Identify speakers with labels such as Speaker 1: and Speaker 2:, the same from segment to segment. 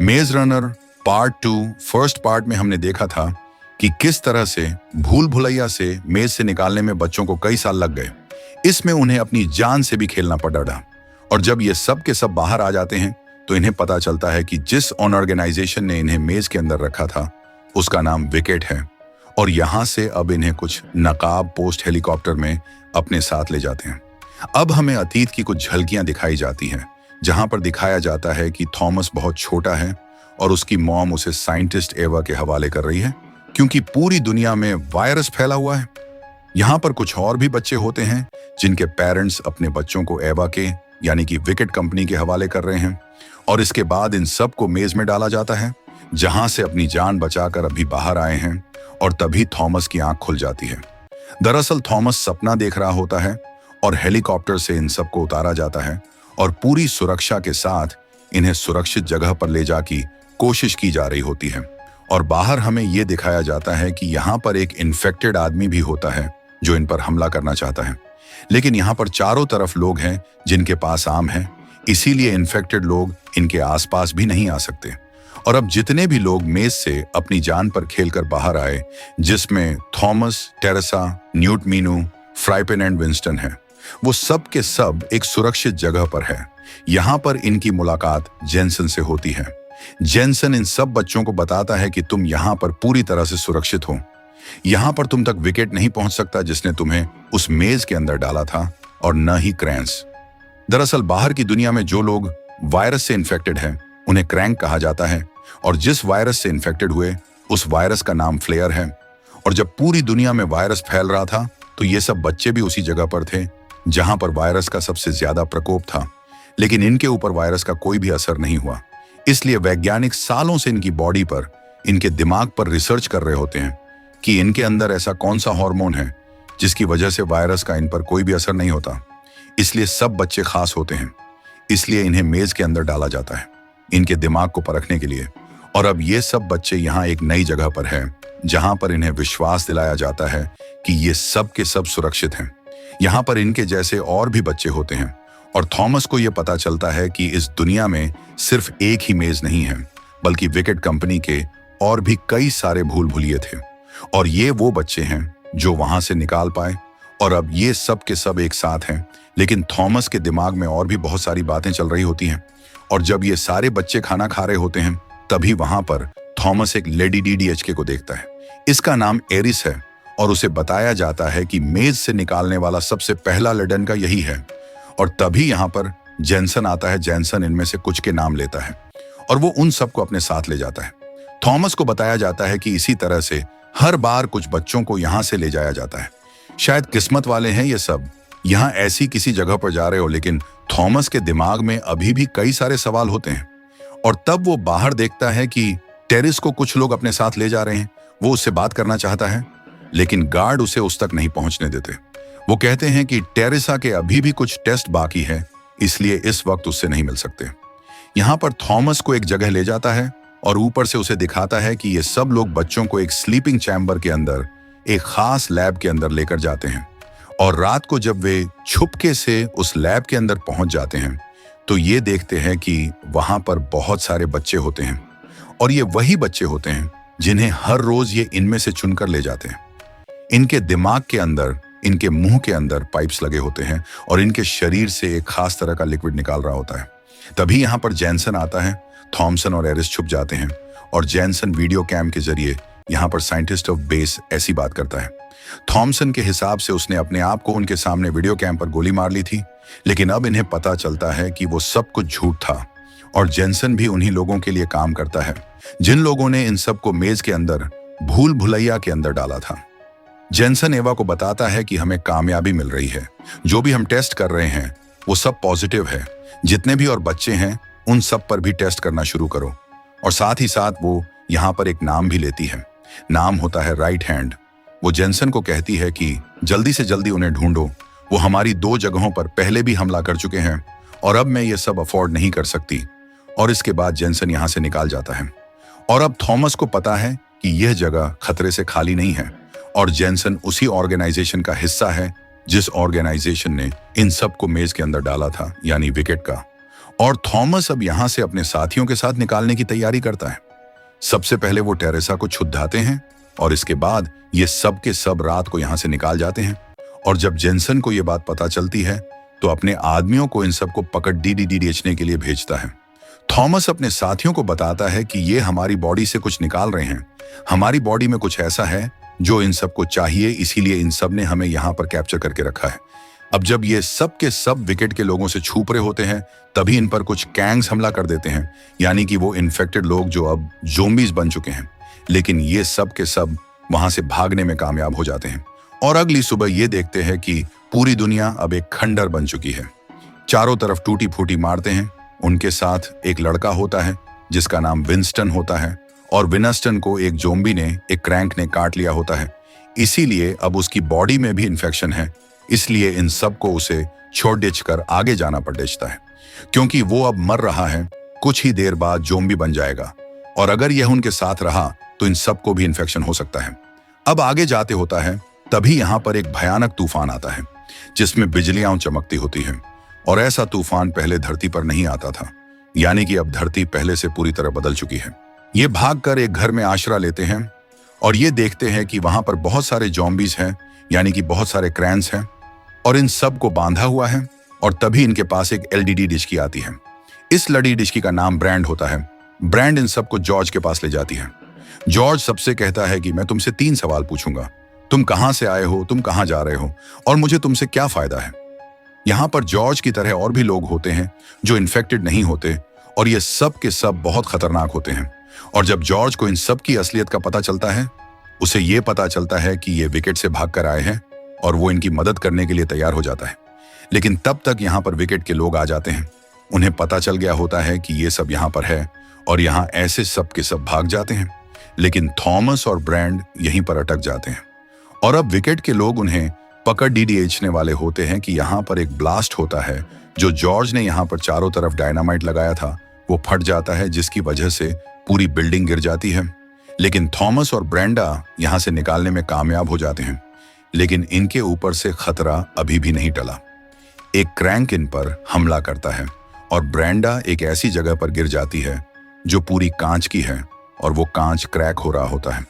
Speaker 1: मेज runner part 2 first part में हमने देखा था कि किस तरह से भूल भुलैया से मेज से निकालने में बच्चों को कई साल लग गए। इसमें उन्हें अपनी जान से भी खेलना पड़ा और जब ये सब के सब बाहर आ जाते हैं तो इन्हें पता चलता है कि जिस ऑर्गेनाइजेशन ने इन्हें मेज के अंदर रखा था उसका नाम विकेट है और यहां से अब इन्हें कुछ नकाब पोस्ट हेलीकॉप्टर में अपने साथ ले जाते हैं। अब हमें अतीत की कुछ झलकियां दिखाई जाती हैं जहां पर दिखाया जाता है कि थॉमस बहुत छोटा है और उसकी मॉम उसे साइंटिस्ट एवा के हवाले कर रही है क्योंकि पूरी दुनिया में वायरस फैला हुआ है। यहाँ पर कुछ और भी बच्चे होते हैं जिनके पेरेंट्स अपने बच्चों को एवा के यानी कि विकेट कंपनी के हवाले कर रहे हैं और इसके बाद इन सब को मेज में डाला जाता है जहां से अपनी जान बचाकर अभी बाहर आए हैं और तभी थॉमस की आंख खुल जाती है। दरअसल थॉमस सपना देख रहा होता है और हेलीकॉप्टर से इन सबको उतारा जाता है और पूरी सुरक्षा के साथ इन्हें सुरक्षित जगह पर ले जाकर कोशिश की जा रही होती है और बाहर हमें यह दिखाया जाता है कि यहाँ पर एक इन्फेक्टेड आदमी भी होता है जो इन पर हमला करना चाहता है, लेकिन यहाँ पर चारों तरफ लोग हैं जिनके पास आम है, इसीलिए इन्फेक्टेड लोग इनके आसपास भी नहीं आ सकते। और अब जितने भी लोग मेज से अपनी जान पर खेलकर बाहर आए, जिसमें Thomas, Teresa, Newt Minho, Frypan and Winston है, वो सब के सब एक सुरक्षित जगह पर है। यहाँ पर इनकी मुलाकात जेनसन से होती है। जेनसन इन सब बच्चों को बताता है कि तुम यहाँ पर पूरी तरह से सुरक्षित हो, यहाँ पर तुम तक विकेट नहीं पहुंच सकता जिसने तुम्हें उस मेज के अंदर डाला था और न ही क्रैंक्स। दरअसल बाहर की दुनिया में जो लोग वायरस से इन्फेक्टेड हैं उन्हें क्रैंक कहा जाता है और जिस वायरस से इन्फेक्टेड हुए उस वायरस का नाम फ्लेयर है। और जब पूरी दुनिया में वायरस फैल रहा था तो ये सब बच्चे भी उसी जगह पर थे जहां पर वायरस का सबसे ज्यादा प्रकोप था, लेकिन इनके ऊपर वायरस का कोई भी असर नहीं हुआ। इसलिए वैज्ञानिक सालों से इनकी बॉडी पर, इनके दिमाग पर रिसर्च कर रहे होते हैं कि इनके अंदर ऐसा कौन सा हार्मोन है जिसकी वजह से वायरस का इन पर कोई भी असर नहीं होता। इसलिए सब बच्चे खास होते हैं, इसलिए इन्हें मेज के अंदर डाला जाता है इनके दिमाग को परखने के लिए। और अब ये सब बच्चे यहाँ एक नई जगह पर हैं जहां पर इन्हें विश्वास दिलाया जाता है कि ये सब के सब सुरक्षित हैं। यहाँ पर इनके जैसे और भी बच्चे होते हैं और थॉमस को यह पता चलता है कि इस दुनिया में सिर्फ एक ही मेज नहीं है बल्कि विकेट कंपनी के और भी कई सारे भूल भुलैया थे और ये वो बच्चे हैं जो वहां से निकाल पाए। और अब ये सब के सब एक साथ हैं, लेकिन थॉमस के दिमाग में और भी बहुत सारी बातें चल रही होती हैं। और जब ये सारे बच्चे खाना खा रहे होते हैं तभी वहां पर थॉमस एक लेडी डीडीएचके को देखता है। इसका नाम एरिस है और उसे बताया जाता है कि मेज से निकालने वाला सबसे पहला लड़न का यही है। और तभी यहाँ पर जेनसन आता है। जेनसन इनमें से कुछ के नाम लेता है और वो उन सबको अपने साथ ले जाता है। थॉमस को बताया जाता है कि इसी तरह से हर बार कुछ बच्चों को यहाँ से ले जाया जाता है। शायद किस्मत वाले हैं ये सब, यहाँ ऐसी किसी जगह पर जा रहे हो, लेकिन थॉमस के दिमाग में अभी भी कई सारे सवाल होते हैं। और तब वो बाहर देखता है कि टेरिस को कुछ लोग अपने साथ ले जा रहे हैं। वो उससे बात करना चाहता है लेकिन गार्ड उसे उस तक नहीं पहुंचने देते। वो कहते हैं कि टेरेसा के अभी भी कुछ टेस्ट बाकी है, इसलिए इस वक्त उससे नहीं मिल सकते। यहाँ पर थॉमस को एक जगह ले जाता है और ऊपर से उसे दिखाता है कि ये सब लोग बच्चों को एक स्लीपिंग चैम्बर के अंदर एक खास लैब के अंदर लेकर जाते हैं। और रात को जब वे छुपके से उस लैब के अंदर पहुंच जाते हैं तो ये देखते हैं कि वहां पर बहुत सारे बच्चे होते हैं और ये वही बच्चे होते हैं जिन्हें हर रोज ये इनमें से चुनकर ले जाते हैं। इनके दिमाग के अंदर, इनके मुंह के अंदर पाइप्स लगे होते हैं और इनके शरीर से एक खास तरह का लिक्विड निकाल रहा होता है। तभी यहाँ पर जेनसन आता है। थॉमसन और एरिस छुप जाते हैं और जेनसन वीडियो कैम के जरिए यहाँ पर साइंटिस्ट ऑफ बेस ऐसी बात करता है। थॉमसन के हिसाब से उसने अपने आप को उनके सामने वीडियो कैम पर गोली मार ली थी, लेकिन अब इन्हें पता चलता है कि वो सब कुछ झूठ था और जेनसन भी उन्हीं लोगों के लिए काम करता है जिन लोगों ने इन सब को मेज के अंदर भूल भुलैया के अंदर डाला था। जेनसन एवा को बताता है कि हमें कामयाबी मिल रही है, जो भी हम टेस्ट कर रहे हैं वो सब पॉजिटिव है। जितने भी और बच्चे हैं उन सब पर भी टेस्ट करना शुरू करो। और साथ ही साथ वो यहाँ पर एक नाम भी लेती है। नाम होता है राइट हैंड। वो जेनसन को कहती है कि जल्दी से जल्दी उन्हें ढूंढो, वो हमारी 2 जगहों पर पहले भी हमला कर चुके हैं और अब मैं ये सब अफोर्ड नहीं कर सकती। और इसके बाद जेनसन यहाँ से निकाल जाता है और अब थॉमस को पता है कि यह जगह खतरे से खाली नहीं है और जेनसन उसी ऑर्गेनाइजेशन का हिस्सा है जिस ऑर्गेनाइजेशन ने इन सब को मेज के अंदर डाला था, यानी विकेट का। और थॉमस अब यहां से अपने साथियों के साथ निकालने की तैयारी करता है। सबसे पहले वो टेरेसा को छुड़ाते हैं और इसके बाद ये सब के सब रात को यहां से निकाल जाते हैं। और जब जेनसन को ये बात पता चलती है तो अपने आदमियों को इन सबको पकड़ डीडीडीएचने के लिए भेजता है। थॉमस अपने साथियों को बताता है कि ये हमारी बॉडी से कुछ निकाल रहे हैं, हमारी बॉडी में कुछ ऐसा है जो इन सबको चाहिए, इसीलिए इन सब ने हमें यहाँ पर कैप्चर करके रखा है। अब जब ये सब के सब विकेट के लोगों से छुप रहे होते हैं तभी इन पर कुछ कैंग्स हमला कर देते हैं, यानी कि वो इन्फेक्टेड लोग जो अब ज़ोंबीज बन चुके हैं। लेकिन ये सब के सब वहां से भागने में कामयाब हो जाते हैं और अगली सुबह ये देखते हैं कि पूरी दुनिया अब एक खंडर बन चुकी है। चारों तरफ टूटी फूटी मारते हैं। उनके साथ एक लड़का होता है जिसका नाम विंस्टन होता है और विनस्टन को एक ज़ोंबी ने, एक क्रैंक ने काट लिया होता है, इसीलिए अब उसकी बॉडी में भी इन्फेक्शन है। इसलिए इन सबको उसे छोड़ डिच कर आगे जाना पड़ता है, क्योंकि वो अब मर रहा है, कुछ ही देर बाद ज़ोंबी बन जाएगा और अगर यह उनके साथ रहा तो इन सबको भी इन्फेक्शन हो सकता है। अब आगे जाते होता है तभी यहाँ पर एक भयानक तूफान आता है जिसमें बिजलियां चमकती होती हैं और ऐसा तूफान पहले धरती पर नहीं आता था, यानी कि अब धरती पहले से पूरी तरह बदल चुकी है। ये भागकर एक घर में आश्रय लेते हैं और ये देखते हैं कि वहां पर बहुत सारे ज़ॉम्बीज हैं, यानी कि बहुत सारे क्रैंस हैं और इन सब को बांधा हुआ है। और तभी इनके पास एक एलडीडी डिस्की आती है। इस लड़ी डिस्की का नाम ब्रैंड होता है। ब्रैंड इन सबको जॉर्ज के पास ले जाती है। जॉर्ज सबसे कहता है कि मैं तुमसे 3 सवाल पूछूंगा, तुम कहां से आए हो, तुम कहां जा रहे हो और मुझे तुमसे क्या फायदा है। यहां पर जॉर्ज की तरह और भी लोग होते हैं जो इन्फेक्टेड नहीं होते और ये सब के सब बहुत खतरनाक होते हैं। और जब जॉर्ज को इन सब की असलियत का पता चलता है, उसे ये पता चलता है कि ये विकेट से भागकर आए हैं और वो इनकी मदद करने के लिए तैयार हो जाता है। लेकिन तब तक यहाँ पर विकेट के लोग आ जाते हैं। उन्हें पता चल गया होता है कि ये सब यहाँ पर है और यहाँ ऐसे सब के सब भाग जाते हैं। लेकिन थॉमस और ब्रैंड यहीं पर अटक जाते हैं और अब विकेट के लोग उन्हें पकड़ डीडीएचने वाले होते हैं कि यहाँ पर एक ब्लास्ट होता है। जो जॉर्ज ने यहाँ पर चारों तरफ डायनामाइट लगाया था वो फट जाता है, जिसकी वजह से पूरी बिल्डिंग गिर जाती है। लेकिन थॉमस और ब्रेंडा यहाँ से निकालने में कामयाब हो जाते हैं, लेकिन इनके ऊपर से खतरा अभी भी नहीं टला। एक क्रैंक इन पर हमला करता है और ब्रेंडा एक ऐसी जगह पर गिर जाती है जो पूरी कांच की है और वो कांच क्रैक हो रहा होता है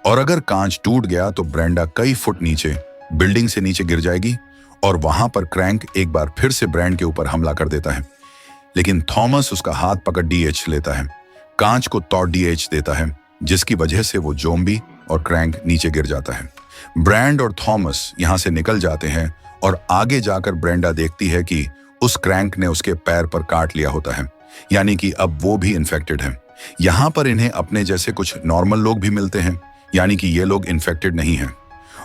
Speaker 1: और अगर कांच टूट गया तो ब्रेंडा कई फुट नीचे बिल्डिंग से नीचे गिर जाएगी और वहां पर क्रैंक एक बार फिर से ब्रेंड के ऊपर हमला कर देता है। लेकिन थॉमस उसका हाथ पकड़ डीएच लेता है, कांच को तोड़ डीएच देता है, जिसकी वजह से वो ज़ोंबी और क्रैंक नीचे गिर जाता है। ब्रैंड और थॉमस यहां से निकल जाते हैं और आगे जाकर ब्रेंडा देखती है कि उस क्रैंक ने उसके पैर पर काट लिया होता है, यानी कि अब वो भी इन्फेक्टेड है। यहाँ पर इन्हें अपने जैसे कुछ नॉर्मल लोग भी मिलते हैं, यानी कि ये लोग इन्फेक्टेड नहीं हैं।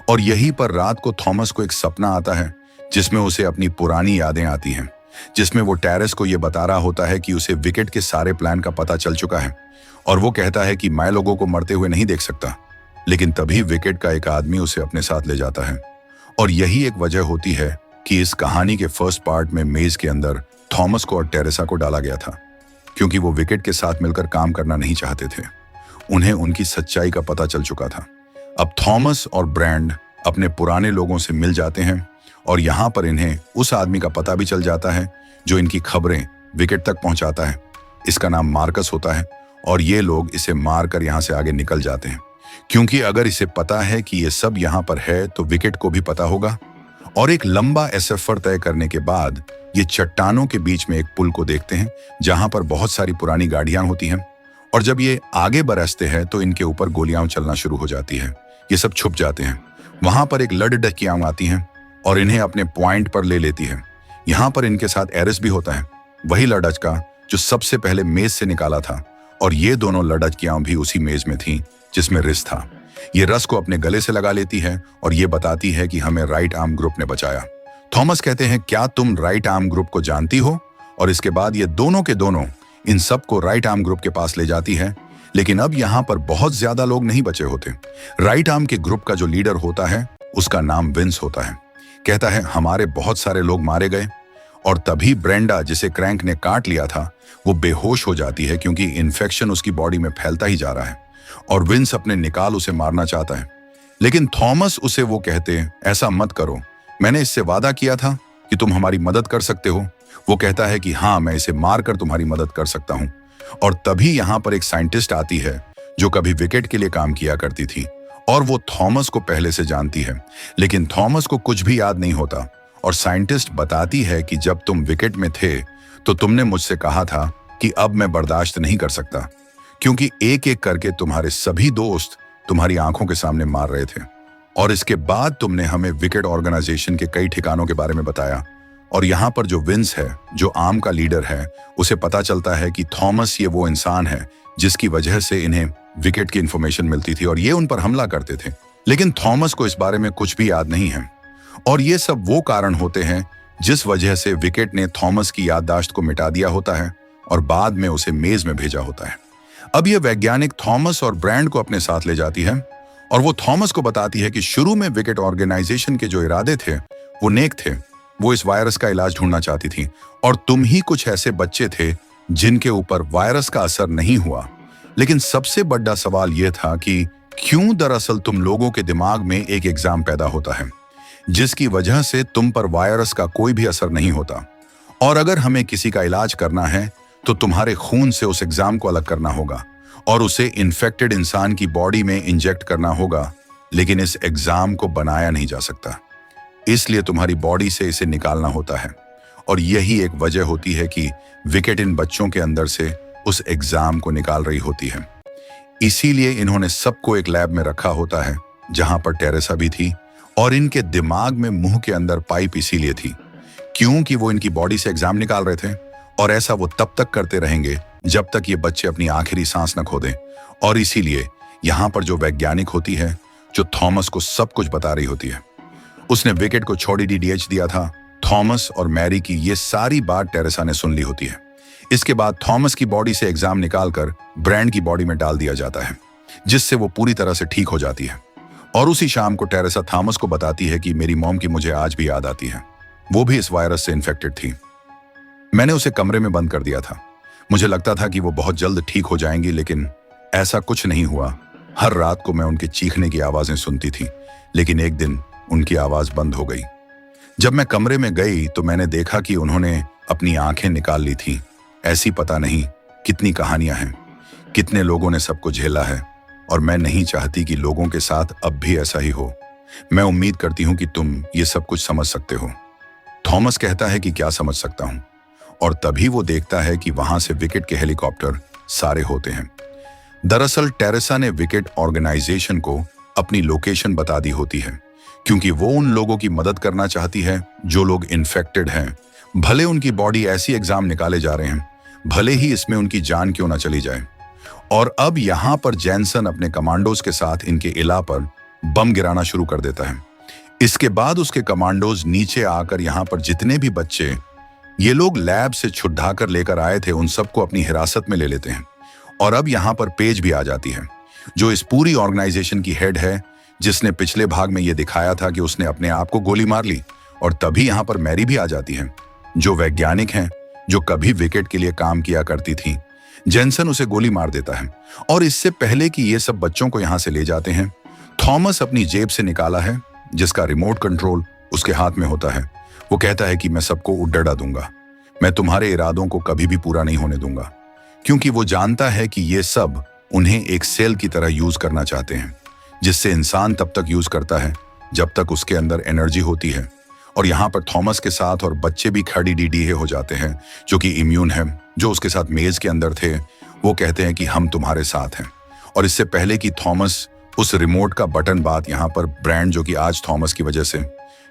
Speaker 1: और यहीं पर रात को थॉमस को एक सपना आता है जिसमें उसे अपनी पुरानी यादें आती हैं, जिसमें वो टेरेस को ये बता रहा होता है कि उसे विकेट के सारे प्लान का पता चल चुका है और वो कहता है कि मैं लोगों को मरते हुए नहीं देख सकता। लेकिन तभी विकेट का एक आदमी उसे अपने साथ ले जाता है और यही एक वजह होती है कि इस कहानी के फर्स्ट पार्ट में मेज के अंदर थॉमस को और टेरेसा को डाला गया था, क्योंकि वो विकेट के साथ मिलकर काम करना नहीं चाहते थे। उन्हें उनकी सच्चाई का पता चल चुका था। अब थॉमस और ब्रैंड अपने पुराने लोगों से मिल जाते हैं और यहाँ पर इन्हें उस आदमी का पता भी चल जाता है जो इनकी खबरें विकेट तक पहुंचाता है। इसका नाम मार्कस होता है और ये लोग इसे मारकर यहाँ से आगे निकल जाते हैं, क्योंकि अगर इसे पता है कि ये सब यहाँ पर है तो विकेट को भी पता होगा। और एक लंबा सफर तय करने के बाद ये चट्टानों के बीच में एक पुल को देखते हैं जहां पर बहुत सारी पुरानी गाड़ियां होती हैं और जब ये आगे बरसते हैं तो इनके ऊपर गोलियां चलना शुरू हो जाती है। ये सब छुप जाते हैं। वहां पर एक लड़कियां आती हैं और इन्हें अपने पॉइंट पर ले लेती है। यहाँ पर इनके साथ एरिस भी होता है, वही लड़का जो सबसे पहले मेज से निकाला था, और ये दोनों लड़कियां भी उसी मेज में थीं जिसमें रिस था। ये रस को अपने गले से लगा लेती है और ये बताती है कि हमें राइट आर्म ग्रुप ने बचाया। थॉमस कहते हैं, क्या तुम राइट आर्म ग्रुप को जानती हो? और इसके बाद ये दोनों के दोनों इन सब को राइट आर्म ग्रुप के पास ले जाती है। लेकिन अब यहाँ पर बहुत ज्यादा लोग नहीं बचे होते। राइट आर्म के ग्रुप का जो लीडर होता है उसका नाम विंस होता है। कहता है, हमारे बहुत सारे लोग मारे गए। और तभी ब्रेंडा, जिसे क्रैंक ने काट लिया था, वो बेहोश हो जाती है क्योंकि इन्फेक्शन उसकी बॉडी में फैलता ही जा रहा है और विंस अपने निकाल उसे मारना चाहता है। लेकिन थॉमस उसे वो कहते, ऐसा मत करो, मैंने इससे वादा किया था कि तुम हमारी मदद कर सकते हो, वो कहता है कि हाँ, मैं इसे मारकर तुम्हारी मदद कर सकता हूँ। और तभी यहाँ पर एक साइंटिस्ट आती है जो कभी विकेट के लिए काम किया करती थी, और वो थॉमस को पहले से जानती है, लेकिन थॉमस को कुछ भी याद नहीं होता। और साइंटिस्ट बताती है कि जब तुम विकेट में थे तो तुमने मुझसे कहा था कि अब मैं बर्दाश्त नहीं कर सकता, क्योंकि एक एक करके तुम्हारे सभी दोस्त तुम्हारी आंखों के सामने मार रहे थे। और इसके बाद तुमने हमें विकेट ऑर्गेनाइजेशन के कई ठिकानों के बारे में बताया। और यहाँ पर जो विंस है, जो आर्म का लीडर है, उसे पता चलता है कि थॉमस ये वो इंसान है जिसकी वजह से इन्हें विकेट की इंफॉर्मेशन मिलती थी और ये उन पर हमला करते थे। लेकिन थॉमस को इस बारे में कुछ भी याद नहीं है। और ये सब वो कारण होते हैं जिस वजह से विकेट ने थॉमस की याददाश्त को मिटा दिया होता है और बाद में उसे मेज में भेजा होता है। अब यह वैज्ञानिक थॉमस और ब्रैंड को अपने साथ ले जाती है और वो थॉमस को बताती है कि शुरू में विकेट ऑर्गेनाइजेशन के जो इरादे थे वो नेक थे। वो इस वायरस का इलाज ढूंढना चाहती थी और तुम ही कुछ ऐसे बच्चे थे जिनके ऊपर वायरस का असर नहीं हुआ। लेकिन सबसे बड़ा सवाल यह था कि क्यों दरअसल तुम लोगों के दिमाग में एक एग्जाम पैदा होता है जिसकी वजह से तुम पर वायरस का कोई भी असर नहीं होता। और अगर हमें किसी का इलाज करना है तो तुम्हारे खून से उस एग्जाम को अलग करना होगा और उसे इन्फेक्टेड इंसान की बॉडी में इंजेक्ट करना होगा। लेकिन इस एग्जाम को बनाया नहीं जा सकता, इसलिए तुम्हारी बॉडी से इसे निकालना होता है। और यही एक वजह होती है कि विकेट इन बच्चों के अंदर से उस एग्जाम को निकाल रही होती है। इसीलिए इन्होंने सबको एक लैब में रखा होता है जहां पर टेरेसा भी थी, और इनके दिमाग में मुंह के अंदर पाइप इसीलिए थी क्योंकि वो इनकी बॉडी से एग्जाम निकाल रहे थे। और ऐसा वो तब तक करते रहेंगे जब तक ये बच्चे अपनी आखिरी सांस न खो दें। और इसीलिए यहाँ पर जो वैज्ञानिक होती है, जो थॉमस को सब कुछ बता रही होती है, उसने विकेट को छोटी डीडीएच दिया था। थॉमस और मैरी की ये सारी बात टेरेसा ने सुन ली होती है। इसके बाद थॉमस की बॉडी से एग्जाम निकालकर ब्रैंड की बॉडी में डाल दिया जाता है, जिससे वो पूरी तरह से ठीक हो जाती है। और उसी शाम को टेरेसा थॉमस को बताती है कि मेरी मॉम की मुझे आज भी याद आती है, वो भी इस वायरस से इन्फेक्टेड थी। मैंने उसे कमरे में बंद कर दिया था। मुझे लगता था कि वो बहुत जल्द ठीक हो जाएंगी, लेकिन ऐसा कुछ नहीं हुआ। हर रात को मैं उनके चीखने की आवाजें सुनती थी, लेकिन एक दिन उनकी आवाज बंद हो गई। जब मैं कमरे में गई तो मैंने देखा कि उन्होंने अपनी आंखें निकाल ली थी। ऐसी पता नहीं कितनी कहानियां हैं, कितने लोगों ने सबको झेला है, और मैं नहीं चाहती कि लोगों के साथ अब भी ऐसा ही हो। मैं उम्मीद करती हूं कि तुम ये सब कुछ समझ सकते हो। थॉमस कहता है कि क्या समझ सकता हूं, और तभी वो देखता है कि वहां से विकेट के हेलीकॉप्टर सारे होते हैं। दरअसल टेरेसा ने विकेट ऑर्गेनाइजेशन को अपनी लोकेशन बता दी होती है, क्योंकि वो उन लोगों की मदद करना चाहती है जो लोग इन्फेक्टेड हैं। भले उनकी बॉडी ऐसी एग्जाम निकाले जा रहे हैं, भले ही इसमें उनकी जान क्यों ना चली जाए। और अब यहाँ पर जैनसन अपने कमांडोज के साथ इनके इला पर बम गिराना शुरू कर देता है। इसके बाद उसके कमांडोज नीचे आकर यहाँ पर जितने भी बच्चे ये लोग लैब से छुड़वा कर लेकर आए थे, उन सबको अपनी हिरासत में ले लेते हैं। और अब यहाँ पर पेज भी आ जाती है, जो इस पूरी ऑर्गेनाइजेशन की हेड है, जिसने पिछले भाग में ये दिखाया था कि उसने अपने आप को गोली मार ली। और तभी यहाँ पर मैरी भी आ जाती है, जो वैज्ञानिक हैं, जो कभी विकेट के लिए काम किया करती थी। जेनसन उसे गोली मार देता है, और इससे पहले कि ये सब बच्चों को यहाँ से ले जाते हैं, थॉमस अपनी जेब से निकाला है, जिसका रिमोट कंट्रोल उसके हाथ में होता है। वो कहता है कि मैं सबको उड़ा दूंगा, मैं तुम्हारे इरादों को कभी भी पूरा नहीं होने दूंगा, क्योंकि वो जानता है कि ये सब उन्हें एक सेल की तरह यूज करना चाहते हैं, जिससे इंसान तब तक यूज करता है जब तक उसके अंदर एनर्जी होती है। और यहाँ पर थॉमस के साथ और बच्चे भी खड़ी डीडीए हो जाते हैं, जो कि इम्यून है, जो उसके साथ मेज के अंदर थे। वो कहते हैं कि हम तुम्हारे साथ हैं। और इससे पहले कि थॉमस उस रिमोट का बटन बात, यहाँ पर ब्रैंड, जो कि आज थॉमस की वजह से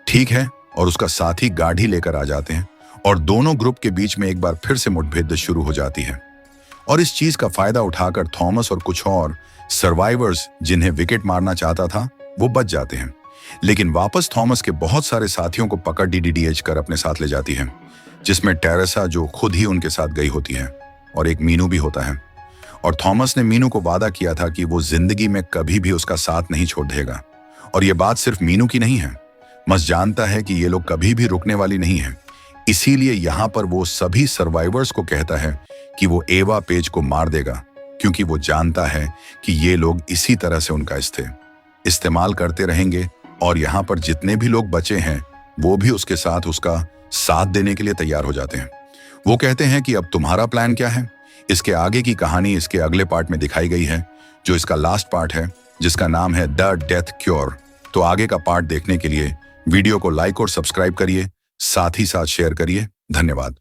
Speaker 1: ठीक है, और उसका साथी गाड़ी लेकर आ जाते हैं, और दोनों ग्रुप के बीच में एक बार फिर से मुठभेड़ शुरू हो जाती है। और इस चीज का फायदा उठाकर थॉमस और कुछ और सर्वाइवर्स, जिन्हें विकेट मारना चाहता था, वो बच जाते हैं। लेकिन वापस थॉमस के बहुत सारे साथियों को पकड़ डीडीएच कर अपने साथ ले जाती है, जिसमें टेरेसा, जो खुद ही उनके साथ गई होती है, और एक मीनू भी होता है। और थॉमस ने मीनू को वादा किया था कि वो जिंदगी में कभी भी उसका साथ नहीं छोड़ देगा। और ये बात सिर्फ मीनू की नहीं है, मस जानता है कि ये लोग कभी भी रुकने वाली नहीं है। इसीलिए यहाँ पर वो सभी सर्वाइवर्स को कहता है कि वो एवा पेज को मार देगा, क्योंकि वो जानता है कि ये लोग इसी तरह से उनका इस्तेमाल करते रहेंगे, और यहाँ पर जितने भी लोग बचे हैं वो भी उसके साथ उसका साथ देने के लिए तैयार हो जाते हैं। वो कहते हैं कि अब तुम्हारा प्लान क्या है। इसके आगे की कहानी इसके अगले पार्ट में दिखाई गई है, जो इसका लास्ट पार्ट है, जिसका नाम है द डेथ क्योर। तो आगे का पार्ट देखने के लिए वीडियो को लाइक और सब्सक्राइब करिए, साथ ही साथ शेयर करिए। धन्यवाद।